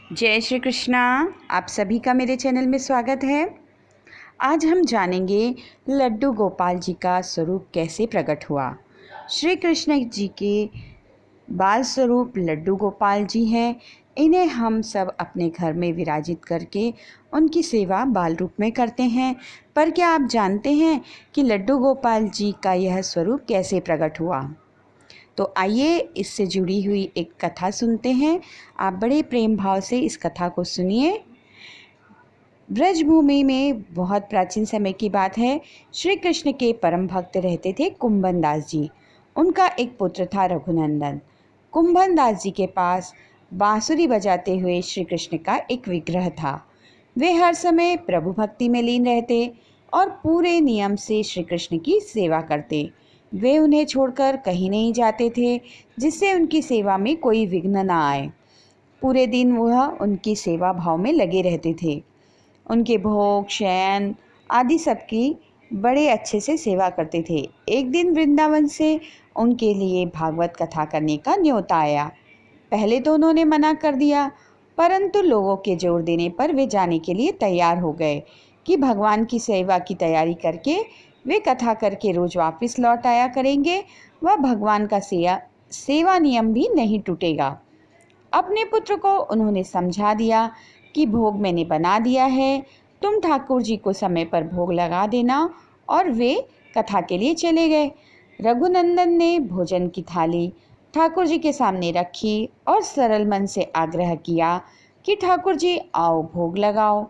जय श्री कृष्णा। आप सभी का मेरे चैनल में स्वागत है। आज हम जानेंगे लड्डू गोपाल जी का स्वरूप कैसे प्रकट हुआ। श्री कृष्ण जी के बाल स्वरूप लड्डू गोपाल जी हैं। इन्हें हम सब अपने घर में विराजित करके उनकी सेवा बाल रूप में करते हैं। पर क्या आप जानते हैं कि लड्डू गोपाल जी का यह स्वरूप कैसे प्रकट हुआ? तो आइए इससे जुड़ी हुई एक कथा सुनते हैं। आप बड़े प्रेम भाव से इस कथा को सुनिए। ब्रजभूमि में बहुत प्राचीन समय की बात है। श्री कृष्ण के परम भक्त रहते थे कुंभन दास जी। उनका एक पुत्र था रघुनंदन। कुंभन दास जी के पास बांसुरी बजाते हुए श्री कृष्ण का एक विग्रह था। वे हर समय प्रभु भक्ति में लीन रहते और पूरे नियम से श्री कृष्ण की सेवा करते। वे उन्हें छोड़कर कहीं नहीं जाते थे जिससे उनकी सेवा में कोई विघ्न न आए। पूरे दिन वह उनकी सेवा भाव में लगे रहते थे। उनके भोग शयन आदि सबकी बड़े अच्छे से सेवा करते थे। एक दिन वृंदावन से उनके लिए भागवत कथा करने का न्योता आया। पहले तो उन्होंने मना कर दिया, परंतु लोगों के जोर देने पर वे जाने के लिए तैयार हो गए कि भगवान की सेवा की तैयारी करके वे कथा करके रोज वापस लौट आया करेंगे। वह भगवान का सेवा नियम भी नहीं टूटेगा। अपने पुत्र को उन्होंने समझा दिया कि भोग मैंने बना दिया है, तुम ठाकुर जी को समय पर भोग लगा देना। और वे कथा के लिए चले गए। रघुनंदन ने भोजन की थाली ठाकुर जी के सामने रखी और सरल मन से आग्रह किया कि ठाकुर जी आओ भोग लगाओ।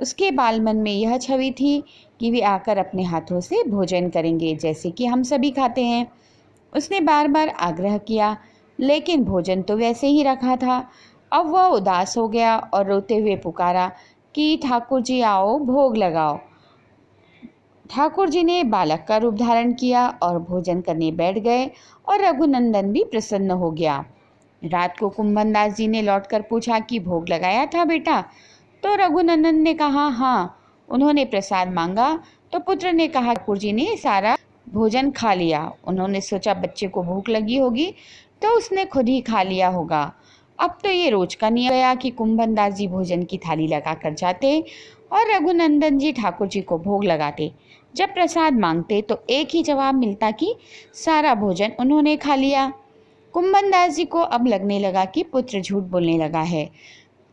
उसके बाल मन में यह छवि थी कि वे आकर अपने हाथों से भोजन करेंगे जैसे कि हम सभी खाते हैं। उसने बार बार आग्रह किया, लेकिन भोजन तो वैसे ही रखा था। अब वह उदास हो गया और रोते हुए पुकारा कि ठाकुर जी आओ भोग लगाओ। ठाकुर जी ने बालक का रूप धारण किया और भोजन करने बैठ गए और रघुनंदन भी प्रसन्न हो गया। रात को कुंभन दास जी ने लौटकर पूछा कि भोग लगाया था बेटा? तो रघुनंदन ने कहा हाँ। उन्होंने प्रसाद मांगा तो पुत्र ने कहा ठाकुर जी ने सारा भोजन खा लिया। उन्होंने सोचा बच्चे को भूख लगी होगी तो उसने खुद ही खा लिया होगा। अब तो ये रोज का नियम गया कि कुंभन दास जी भोजन की थाली लगा कर जाते और रघुनंदन जी ठाकुर जी को भोग लगाते। जब प्रसाद मांगते तो एक ही जवाब मिलता कि सारा भोजन उन्होंने खा लिया। कुंभन दास जी को अब लगने लगा कि पुत्र झूठ बोलने लगा है,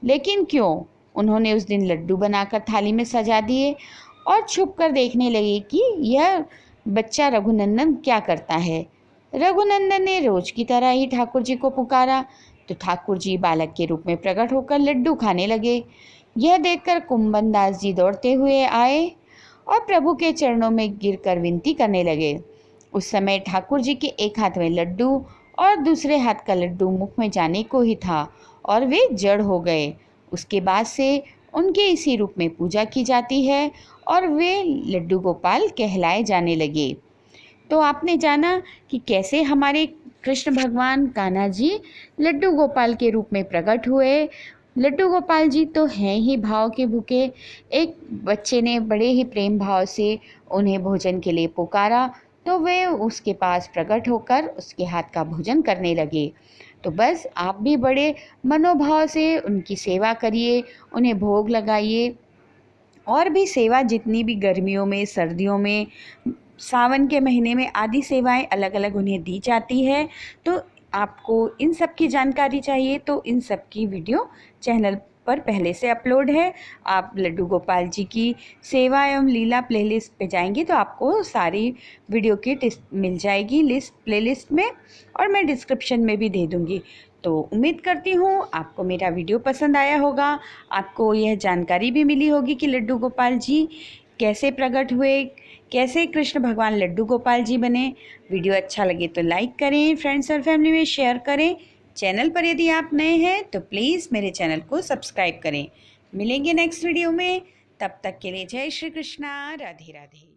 लेकिन क्यों? उन्होंने उस दिन लड्डू बनाकर थाली में सजा दिए और छुप कर देखने लगे कि यह बच्चा रघुनंदन क्या करता है। रघुनंदन ने रोज की तरह ही ठाकुर जी को पुकारा तो ठाकुर जी बालक के रूप में प्रकट होकर लड्डू खाने लगे। यह देखकर कुंभन दास जी दौड़ते हुए आए और प्रभु के चरणों में गिरकर विनती करने लगे। उस समय ठाकुर जी के एक हाथ में लड्डू और दूसरे हाथ का लड्डू मुख में जाने को ही था और वे जड़ हो गए। उसके बाद से उनके इसी रूप में पूजा की जाती है और वे लड्डू गोपाल कहलाए जाने लगे। तो आपने जाना कि कैसे हमारे कृष्ण भगवान कान्हा जी लड्डू गोपाल के रूप में प्रकट हुए। लड्डू गोपाल जी तो हैं ही भाव के भूखे। एक बच्चे ने बड़े ही प्रेम भाव से उन्हें भोजन के लिए पुकारा तो वे उसके पास प्रकट होकर उसके हाथ का भोजन करने लगे। तो बस आप भी बड़े मनोभाव से उनकी सेवा करिए, उन्हें भोग लगाइए। और भी सेवा जितनी भी गर्मियों में, सर्दियों में, सावन के महीने में आदि सेवाएं अलग अलग उन्हें दी जाती है। तो आपको इन सब की जानकारी चाहिए तो इन सब की वीडियो चैनल पर पहले से अपलोड है। आप लड्डू गोपाल जी की सेवा एवं लीला प्लेलिस्ट पे जाएंगे तो आपको सारी वीडियो की मिल जाएगी लिस्ट प्लेलिस्ट में, और मैं डिस्क्रिप्शन में भी दे दूँगी। तो उम्मीद करती हूँ आपको मेरा वीडियो पसंद आया होगा। आपको यह जानकारी भी मिली होगी कि लड्डू गोपाल जी कैसे प्रकट हुए, कैसे कृष्ण भगवान लड्डू गोपाल जी बने। वीडियो अच्छा लगे तो लाइक करें, फ्रेंड्स और फैमिली में शेयर करें। चैनल पर यदि आप नए हैं तो प्लीज़ मेरे चैनल को सब्सक्राइब करें। मिलेंगे नेक्स्ट वीडियो में, तब तक के लिए जय श्री कृष्णा, राधे राधे।